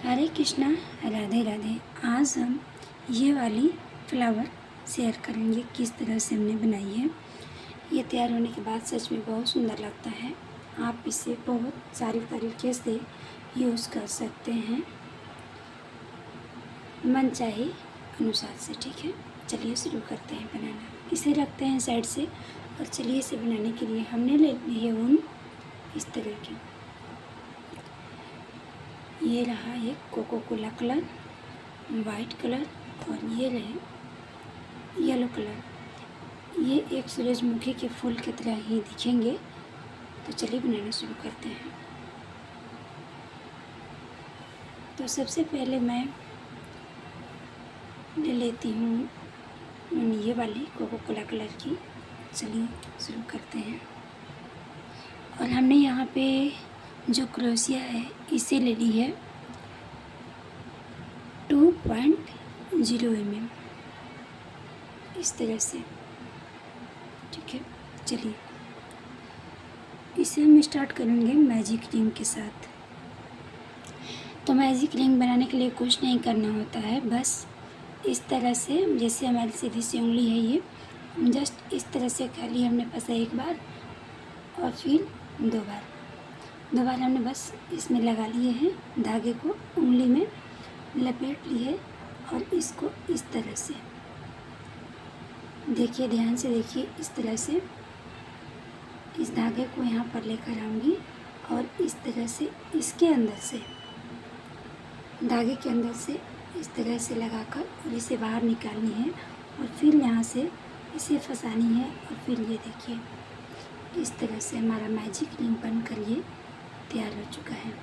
हरे कृष्णा, राधे राधे। आज हम ये वाली फ्लावर शेयर करेंगे किस तरह से हमने बनाई है। ये तैयार होने के बाद सच में बहुत सुंदर लगता है। आप इसे बहुत सारी तरीके से यूज़ कर सकते हैं, मन चाहे अनुसार से। ठीक है, चलिए शुरू करते हैं बनाना। इसे रखते हैं साइड से और चलिए इसे बनाने के लिए हमने ले ली है ऊन इस तरह की। ये रहा एक Coca Cola colour, white colour, और ये रहे येलो कलर। ये एक सूरजमुखी के फूल की तरह ही दिखेंगे। तो चलिए बनाना शुरू करते हैं। तो सबसे पहले मैं ले लेती हूँ ये वाली कोको कोला कलर की। चलिए शुरू करते हैं। और हमने यहाँ पे जो क्रोशिया है इसे ले ली है 2.0 mm, इस तरह से। ठीक है, चलिए इसे हम स्टार्ट करेंगे मैजिक रिंग के साथ। तो मैजिक रिंग बनाने के लिए कुछ नहीं करना होता है, बस इस तरह से, जैसे हमारी सीधी सी उंगली है ये, जस्ट इस तरह से खाली हमने फंसा एक बार और फिर दो बार हमने बस इसमें लगा लिए हैं। धागे को उंगली में लपेट लिए और इसको इस तरह से देखिए, ध्यान से देखिए, इस तरह से इस धागे को यहाँ पर लेकर आऊँगी और इस तरह से इसके अंदर से, धागे के अंदर से इस तरह से लगाकर और इसे बाहर निकालनी है और फिर यहाँ से इसे फंसानी है। और फिर ये देखिए, इस तरह से हमारा मैजिक रिंग बनकर ये तैयार हो चुका है।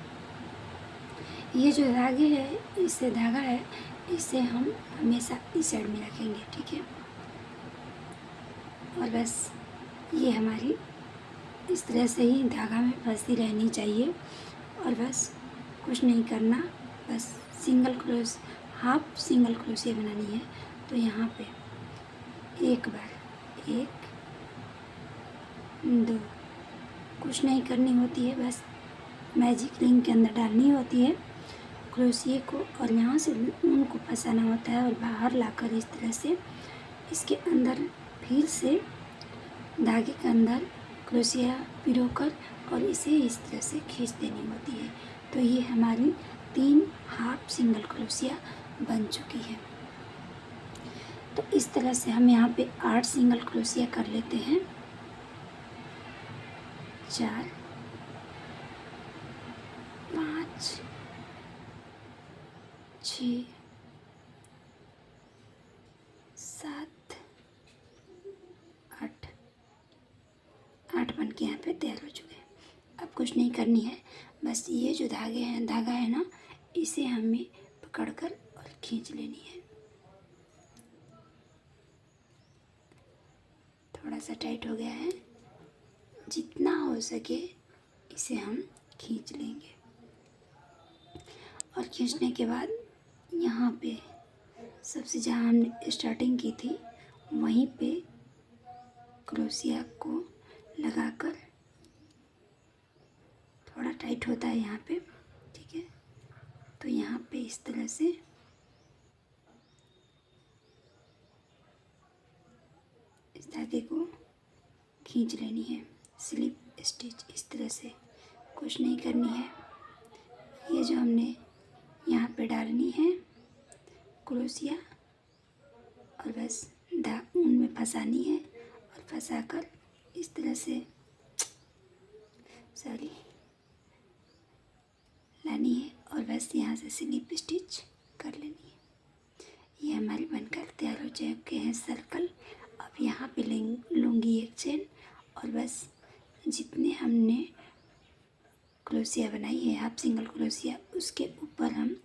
ये जो धागे है, इससे धागा है, इसे हम हमेशा इस साइड में रखेंगे। ठीक है, और बस ये हमारी इस तरह से ही धागा में फंसी रहनी चाहिए और बस कुछ नहीं करना। बस single crochet, half single crochet बनानी है। तो यहाँ पे एक बार, एक, दो, कुछ नहीं करनी होती है, बस मैजिक रिंग के अंदर डालनी होती है क्रोशिया को और यहाँ से ऊन को फंसाना होता है और बाहर लाकर इस तरह से इसके अंदर फिर से धागे के अंदर क्रोशिया पिरोकर और इसे इस तरह से खींच देनी होती है। तो ये हमारी 3 हाफ सिंगल क्रोशिया बन चुकी है। तो इस तरह से हम यहाँ पे 8 सिंगल क्रोशिया कर लेते हैं। 4, 5, 6, 7, 8 बन के यहाँ पे तैयार हो चुके हैं। अब कुछ नहीं करनी है, बस ये जो धागा है ना, इसे हमें पकड़कर और खींच लेनी है। थोड़ा सा टाइट हो गया है, जितना हो सके इसे हम खींच लेंगे। और खींचने के बाद यहाँ पे सबसे जहाँ हमने स्टार्टिंग की थी वहीं पे क्रोशिया को लगाकर, थोड़ा टाइट होता है यहाँ पे। ठीक है, तो यहाँ पे इस तरह से इस धागे को खींच लेनी है, स्लिप स्टिच इस तरह से। कुछ नहीं करनी है, ये जो हमने यहाँ पे डालनी है क्रोशिया और बस ऊन में फंसानी है और फंसाकर इस तरह से लानी है और बस यहाँ से स्लिप स्टिच कर लेनी है। ये हमारी बनकर तैयार हो चुके हैं सर्कल। अब यहाँ पे लूँगी एक चेन और बस जितने हमने क्रोशिया बनाई है हाफ सिंगल क्रोशिया, उसके ऊपर हम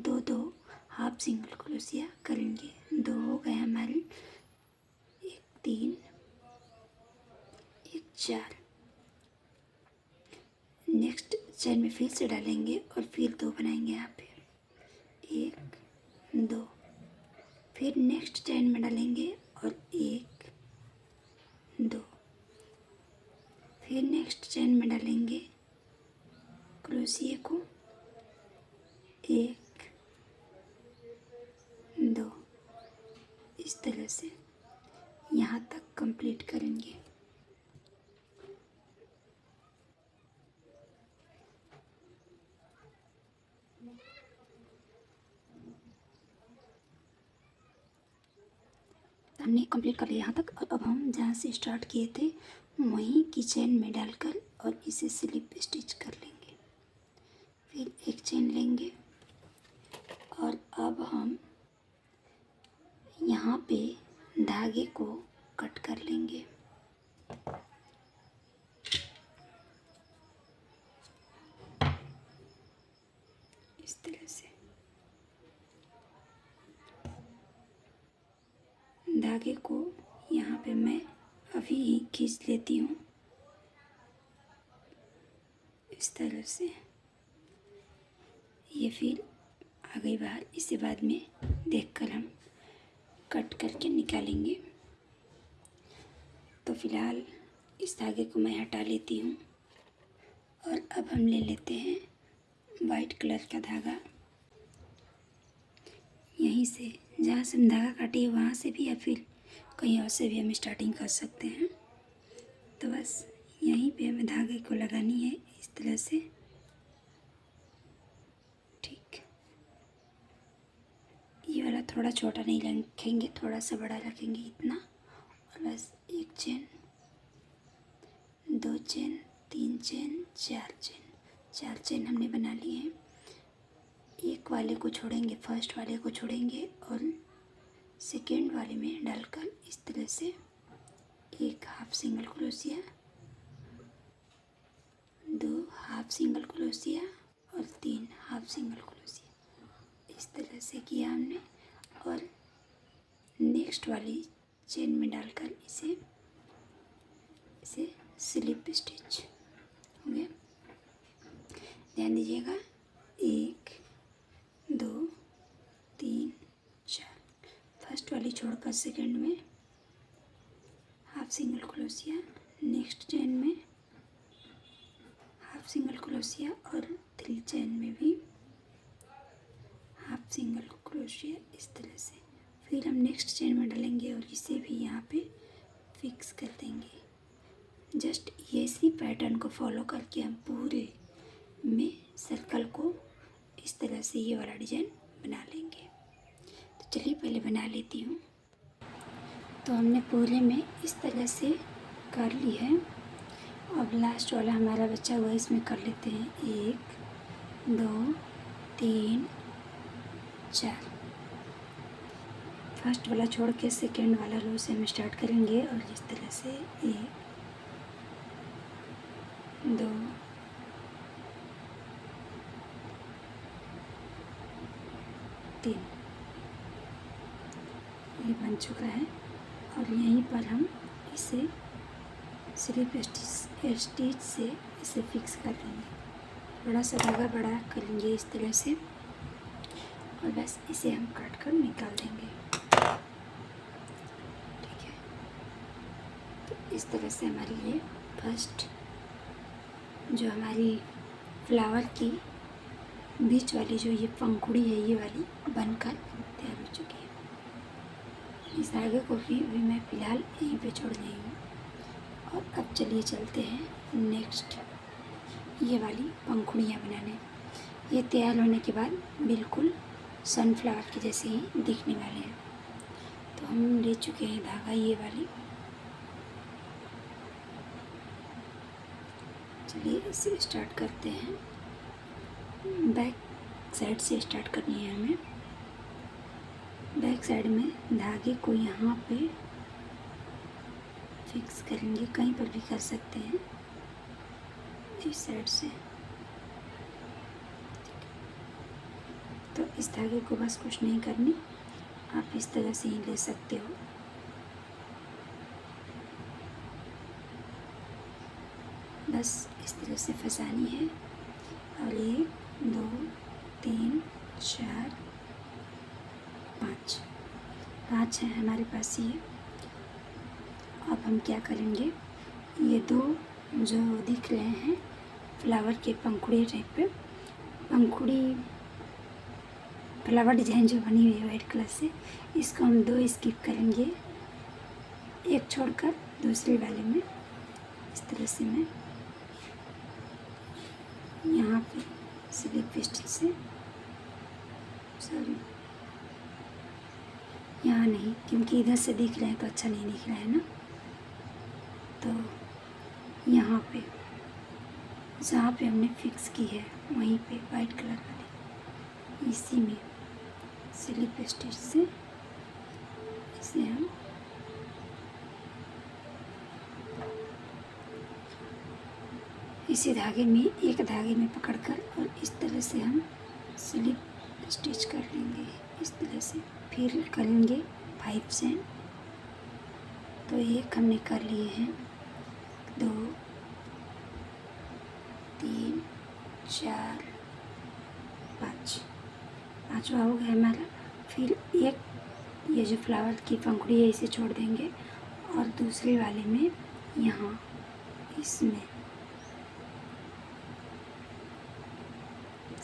2 हाफ सिंगल क्रोशिया करेंगे। 2 हो गए हमारे, 1 3, 1 4। नेक्स्ट चेन में फिर से डालेंगे और फिर 2 बनाएंगे यहाँ पे, 1 2। फिर नेक्स्ट चेन में डालेंगे और 1 2। फिर नेक्स्ट चेन में डालेंगे क्रोशिया को, 1 2 इस तरह से यहाँ तक कंप्लीट करेंगे। हमने कंप्लीट कर लिया यहाँ तक। और अब हम जहाँ से स्टार्ट किए थे वहीं की चेन में डालकर और इसे स्लिप स्टिच कर लेंगे। फिर एक चेन लेंगे और अब हम यहाँ पे धागे को कट कर लेंगे। इस तरह से धागे को यहाँ पे मैं अभी ही खींच लेती हूँ। इस तरह से ये फिर आ गई बाहर। इसे बाद में देखकर हम कट करके निकालेंगे। तो फिलहाल इस धागे को मैं हटा लेती हूँ और अब हम ले लेते हैं वाइट कलर का धागा। यहीं से जहाँ से हम धागा काटे वहाँ से भी या फिर कहीं और से भी हम स्टार्टिंग कर सकते हैं। तो बस यहीं पे हमें धागे को लगानी है इस तरह से। ठीक, ये वाला थोड़ा छोटा नहीं रखेंगे, थोड़ा सा बड़ा रखेंगे, इतना। और बस एक chain, 2 chain, 3 chain, 4 chain, 4 chain हमने बना लिए हैं। एक वाले को छोड़ेंगे, फर्स्ट वाले को छोड़ेंगे और सेकेंड वाले में डालकर इस तरह से एक half single crochet, 2 half single crochet और 3 हाफ सिंगल क्रोशिया। इस तरह से किया हमने। और नेक्स्ट वाली चेन में डालकर इसे स्लिप स्टिच हो गया। ध्यान दीजिएगा, 1 2 3 4, फर्स्ट वाली छोड़कर सेकंड में half single crochet, next chain में हाफ सिंगल क्रोशिया और 3 चेन में भी हाफ सिंगल क्रोशिया। इस तरह से फिर हम नेक्स्ट चेन में डालेंगे और इसे भी यहाँ पे फिक्स कर देंगे। जस्ट इसी पैटर्न को फॉलो करके हम पूरे में सर्कल को इस तरह से ये वाला डिज़ाइन बना लेंगे। तो चलिए पहले बना लेती हूँ। तो हमने पूरे में इस तरह से कर ली है। अब लास्ट वाला हमारा बचा हुआ इसमें कर लेते हैं। 1 2 3 4, फर्स्ट वाला छोड़ के सेकेंड वाला रो से हम स्टार्ट करेंगे और इस तरह से 1 2 3, ये बन चुका है। और यहीं पर हम इसे स्लिप स्टिच से इसे फिक्स कर लेंगे। थोड़ा सा धागा बड़ा करेंगे इस तरह से और बस इसे हम काट कर निकाल देंगे। ठीक है, तो इस तरह से हमारी ये फर्स्ट जो हमारी फ्लावर की बीच वाली जो ये पंखुड़ी है ये वाली बनकर तैयार हो चुकी है। इस धागे को भी मैं फ़िलहाल यहीं पे छोड़ रही हूँ। और अब चलिए चलते हैं नेक्स्ट ये वाली पंखुड़ियाँ बनाने। ये तैयार होने के बाद बिल्कुल सनफ्लावर के जैसे ही दिखने वाले हैं। तो हम ले चुके हैं धागा ये वाली। चलिए इसे स्टार्ट करते हैं। बैक साइड से स्टार्ट करनी है हमें। बैक साइड में धागे को यहाँ पे फिक्स करेंगे, कहीं पर भी कर सकते हैं, इस साइड से। तो इस धागे को बस कुछ नहीं करनी, आप इस तरह से ही ले सकते हो। बस इस तरह से फंसानी है। और 1 2 3 4 5 है हमारे पास ये। अब हम क्या करेंगे, ये 2 जो दिख रहे हैं फ्लावर के पंखुड़ी टाइप पे, पंखुड़ी फ्लावर डिजाइन जो बनी हुई है वाइट कलर से, इसको हम 2 स्किप करेंगे, एक छोड़कर दूसरे वाले में इस तरह से मैं यहाँ पे स्लिप स्टिच से, सॉरी यहाँ नहीं, क्योंकि इधर से दिख रहे हैं तो अच्छा नहीं दिख रहा है ना, तो यहाँ पे जहाँ पे हमने फिक्स की है वहीं पे वाइट कलर वाली इसी में स्लिप स्टिच से इसे हम इसी धागे में, एक धागे में पकड़कर और इस तरह से हम स्लिप स्टिच कर लेंगे इस तरह से। फिर करेंगे 5 चेन। तो एक हमने कर लिए हैं, 2 3 4 5, पाँचवा हो गया हमारा। फिर एक ये जो फ्लावर की पंखुड़ी है इसे छोड़ देंगे और दूसरे वाले में यहाँ इसमें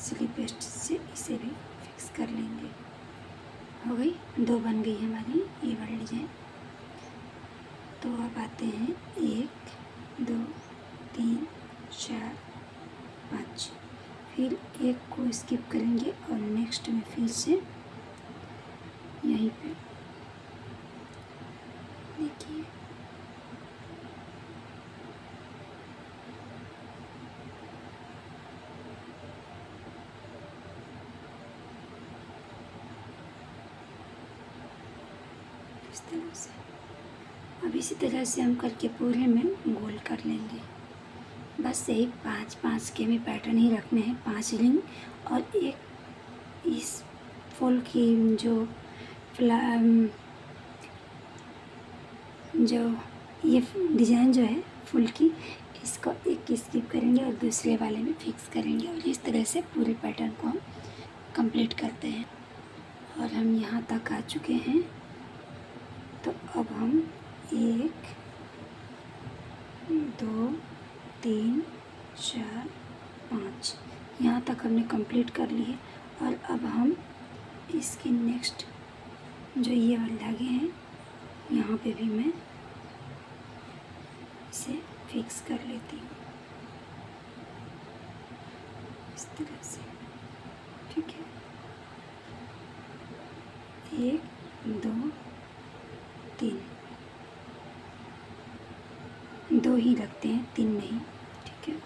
स्लिप स्टिच से इसे भी फिक्स कर लेंगे। हो गई, 2 बन गई हमारी ये वाली डिजाइन। तो अब आते हैं 1 2 3 4 5, फिर एक को स्किप करेंगे और नेक्स्ट में फिर से यहीं पे देखिए इस तरह से। अब इसी तरह से हम करके पूरे में गोल कर लेंगे। बस यही 5-5 के में पैटर्न ही रखने हैं, 5 रिंग और एक इस फूल की जो ये डिज़ाइन जो है फूल की, इसको एक स्किप करेंगे और दूसरे वाले में फिक्स करेंगे और इस तरह से पूरे पैटर्न को हम कंप्लीट करते हैं। और हम यहाँ तक आ चुके हैं। तो अब हम 1 2 3 4 5 यहाँ तक हमने कंप्लीट कर लिए। और अब हम इसके नेक्स्ट जो ये वाले धागे हैं यहाँ पे भी मैं इसे फिक्स कर लेती हूँ इस तरह से, ठीक है। 1 2 3, 2 ही रखते हैं, 3 नहीं, ठीक है।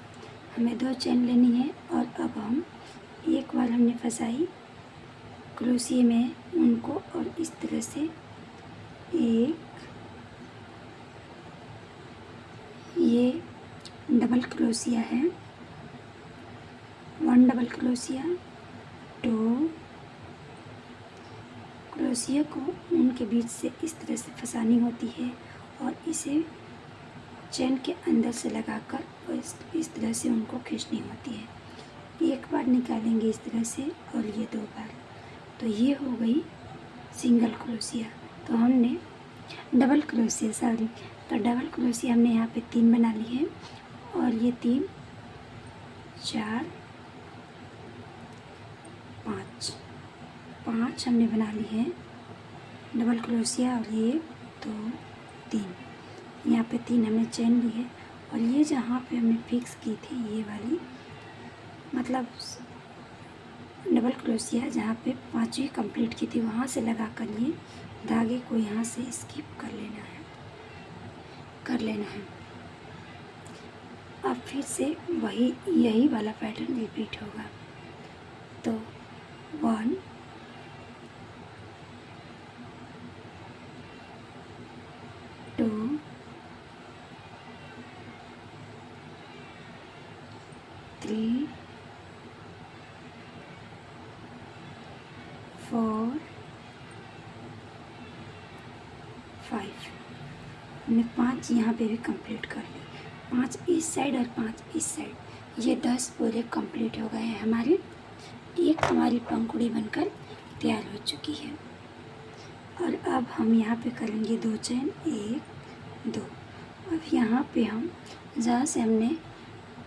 हमें 2 चेन लेनी है और अब हम एक बार हमने फंसाई क्रोशिया में उनको और इस तरह से एक ये डबल क्रोशिया है, 1 डबल क्रोशिया, 2 क्रोशिया को उनके बीच से इस तरह से फंसानी होती है और इसे चेन के अंदर से लगाकर और इस तरह से उनको खींचनी होती है। एक बार निकालेंगे इस तरह से और ये 2 बार, तो ये हो गई सिंगल क्रोशिया। तो हमने डबल क्रोशिया, सॉरी, तो डबल क्रोशिया हमने यहाँ पे 3 बना लिए हैं और ये 3 4 5 हमने बना लिए हैं डबल क्रोशिया और ये 2 3, यहाँ पे 3 हमने चेन ली है और ये जहाँ पे हमने फिक्स की थी ये वाली, मतलब डबल क्रोशिया जहाँ पे 5वीं कंप्लीट की थी वहाँ से लगा कर ये धागे को यहाँ से स्किप कर लेना है। अब फिर से यही वाला पैटर्न रिपीट होगा। तो 1 2 3 4 5, हमने 5 यहाँ पे भी कंप्लीट कर ली, 5 इस साइड और 5 इस साइड, ये 10 पूरे कंप्लीट हो गए हैं हमारे। एक हमारी पंखुड़ी बनकर तैयार हो चुकी है। और अब हम यहाँ पे करेंगे 2 चेन, 1 2। अब यहाँ पे हम जहाँ से हमने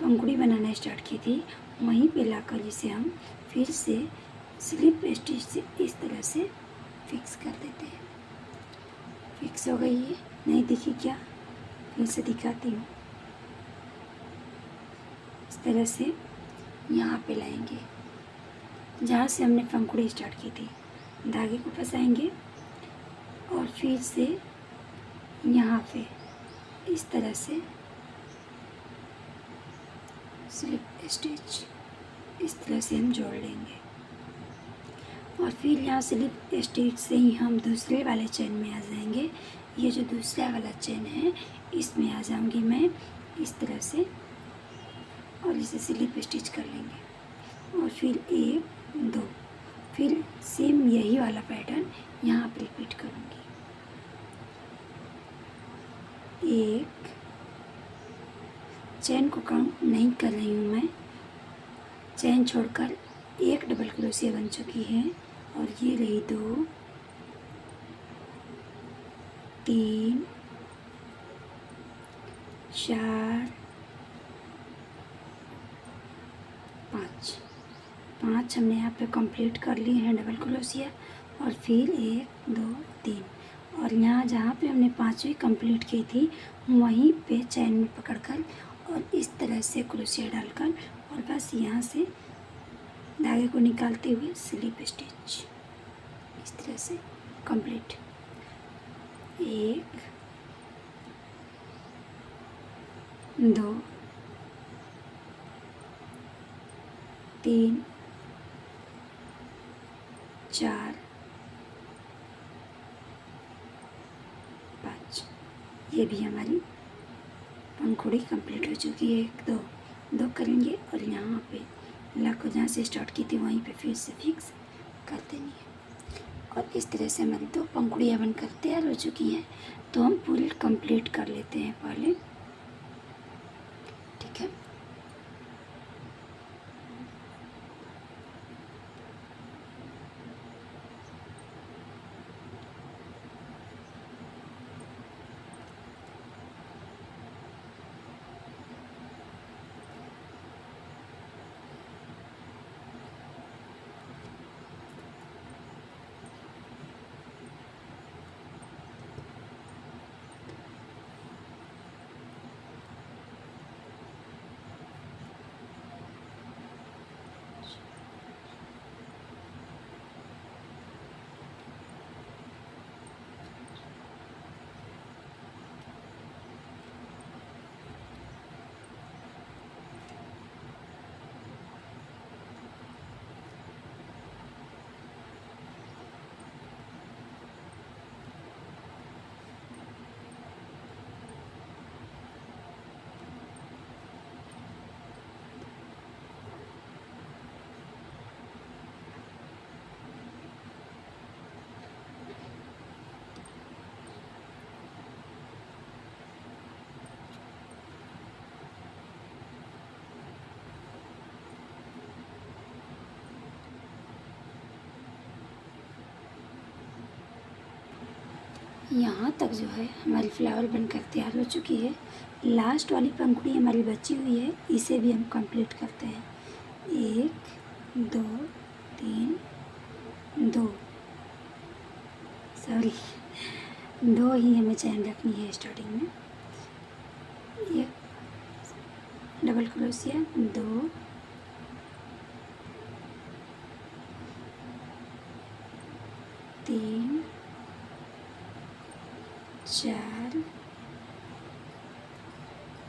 पंखुड़ी बनाना स्टार्ट की थी वहीं पे लाकर इसे हम फिर से स्लिप स्टिच से इस तरह से फिक्स कर देते हैं। फिक्स हो गई है, नहीं दिखी क्या? फिर से दिखाती हूँ। इस तरह से यहाँ पे लाएंगे जहाँ से हमने पंखुड़ी स्टार्ट की थी, धागे को फंसाएंगे और फिर से यहाँ पे इस तरह से स्लिप स्टिच इस तरह से हम जोड़ लेंगे और फिर यहाँ स्लिप स्टिच से ही हम दूसरे वाले चेन में आ जाएंगे। ये जो दूसरा वाला चेन है इसमें आ जाऊंगी मैं इस तरह से और इसे स्लिप स्टिच कर लेंगे और फिर 1 2, फिर सेम यही वाला पैटर्न यहाँ पर रिपीट करूँगी। 1, चेन को काउंट नहीं कर रही हूँ मैं, चेन छोड़कर 1 डबल क्रोशिया बन चुकी है और ये रही 2 3 4 5 हमने यहाँ पे कंप्लीट कर लिए हैं डबल क्रोशिया और फिर 1 2 3 और यहाँ जहाँ पे हमने 5वीं कंप्लीट की थी वहीं पे चैन में पकड़कर और इस तरह से क्रोशिया डालकर और बस यहाँ से धागे को निकालते हुए स्लिप स्टिच इस तरह से कंप्लीट। 1 2 3 4 5, ये भी हमारी पंखुड़ी कंप्लीट हो चुकी है। 1 2 2 करेंगे और यहाँ पे लाख को जहाँ से स्टार्ट की थी वहीं पे फिर से फिक्स कर देनी है और इस तरह से हमारी 2 पंखुड़ियाँ बनकर तैयार हो चुकी हैं। तो हम पूरी कंप्लीट कर लेते हैं पहले, ठीक है। यहाँ तक जो है हमारी फ्लावर बनकर तैयार हो चुकी है। लास्ट वाली पंखुड़ी हमारी बची हुई है, इसे भी हम कंप्लीट करते हैं। 1 2 3 2, सॉरी 2 ही हमें चैन रखनी है स्टार्टिंग में। 1 डबल क्रोशिया 2 3 4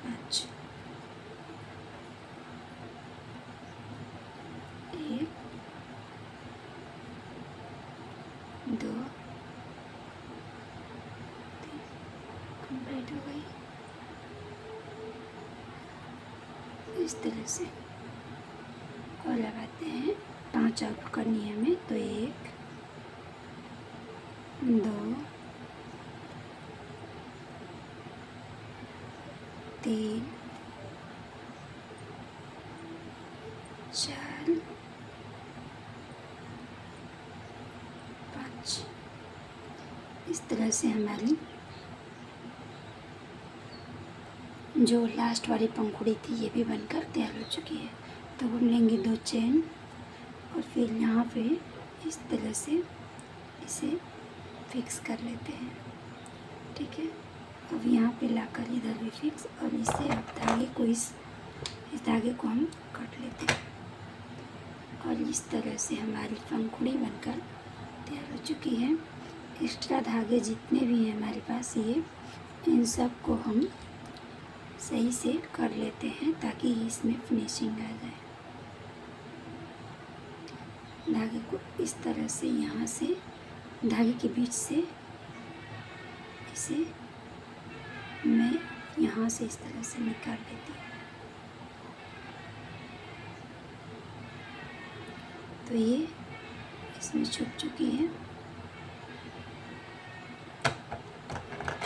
5, 1 2 3, कंप्लीट हो गई। इस तरह से और लगाते हैं। 5 और करनी है हमें, तो 1 2 3 4 5, इस तरह से हमारी जो लास्ट वाली पंखुड़ी थी ये भी बनकर तैयार हो चुकी है। तो हम लेंगे 2 चेन और फिर यहाँ पे इस तरह से इसे फिक्स कर लेते हैं। ठीक है, अब यहाँ पे लाकर इधर भी फिक्स, और इससे अब धागे को इस धागे को हम काट लेते हैं। और इस तरह से हमारी पंखुड़ी बनकर तैयार हो चुकी है। एक्स्ट्रा धागे जितने भी हैं हमारे पास ये, इन सब को हम सही से कर लेते हैं ताकि इसमें फिनिशिंग आ जाए। धागे को इस तरह से यहाँ से धागे के बीच से इसे मैं यहाँ से इस तरह से निकाल लेती हूँ। तो ये इसमें छुप चुकी है।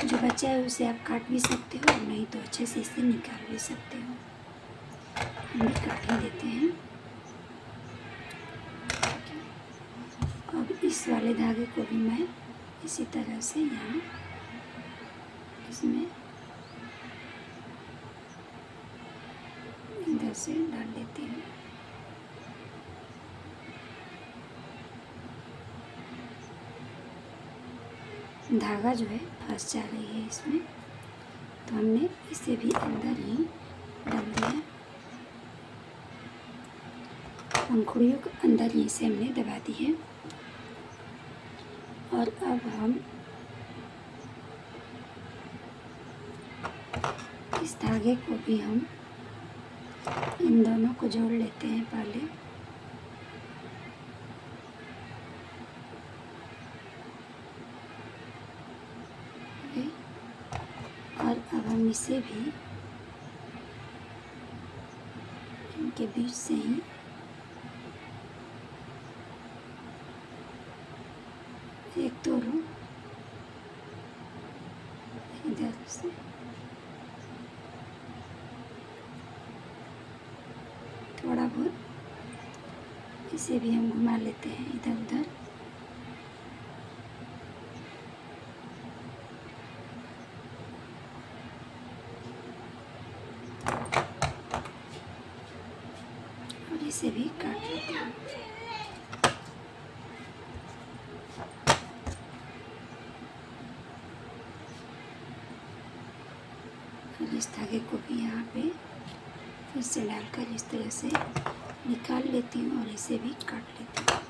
जो बचा है उसे आप काट भी सकते हो, और नहीं तो अच्छे से इसे निकाल भी सकते हो। हम भी काट ही देते हैं। अब इस वाले धागे को भी मैं इसी तरह से यहाँ इसमें इधर से डाल देती हूँ। धागा जो है फंस जा रही है इसमें, तो हमने इसे भी अंदर ही डाल दिया। पंखुड़ियों को अंदर ही से हमने दबा दी है। और अब हम इस धागे को भी हम इन दोनों को जोड़ लेते हैं पहले। और अब हम इसे भी इनके बीच से ही एक दो रो इधर से थोड़ा बहुत इसे भी हम घुमा लेते हैं इधर उधर। और इसे भी काट लेते हैं। और इस धागे को भी यहाँ पे फिर से डालकर इस तरह से निकाल लेती हूँ और इसे भी काट लेती हूँ।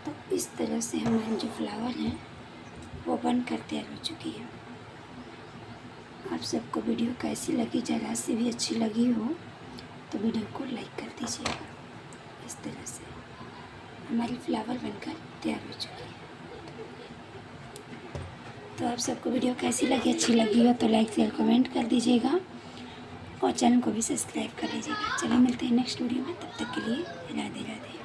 तो इस तरह से हमारी जो फ्लावर हैं वो बनकर तैयार हो चुकी है। आप सबको वीडियो कैसी लगी, ज़रा सी भी अच्छी लगी हो तो वीडियो को लाइक कर दीजिएगा। इस तरह से हमारी फ्लावर बनकर तैयार हो चुकी है। तो आप सबको वीडियो कैसी लगी, अच्छी लगी हो तो लाइक शेयर कमेंट कर दीजिएगा, और चैनल को भी सब्सक्राइब कर लीजिएगा। चलिए मिलते हैं नेक्स्ट वीडियो में, तब तक के लिए राधे राधे।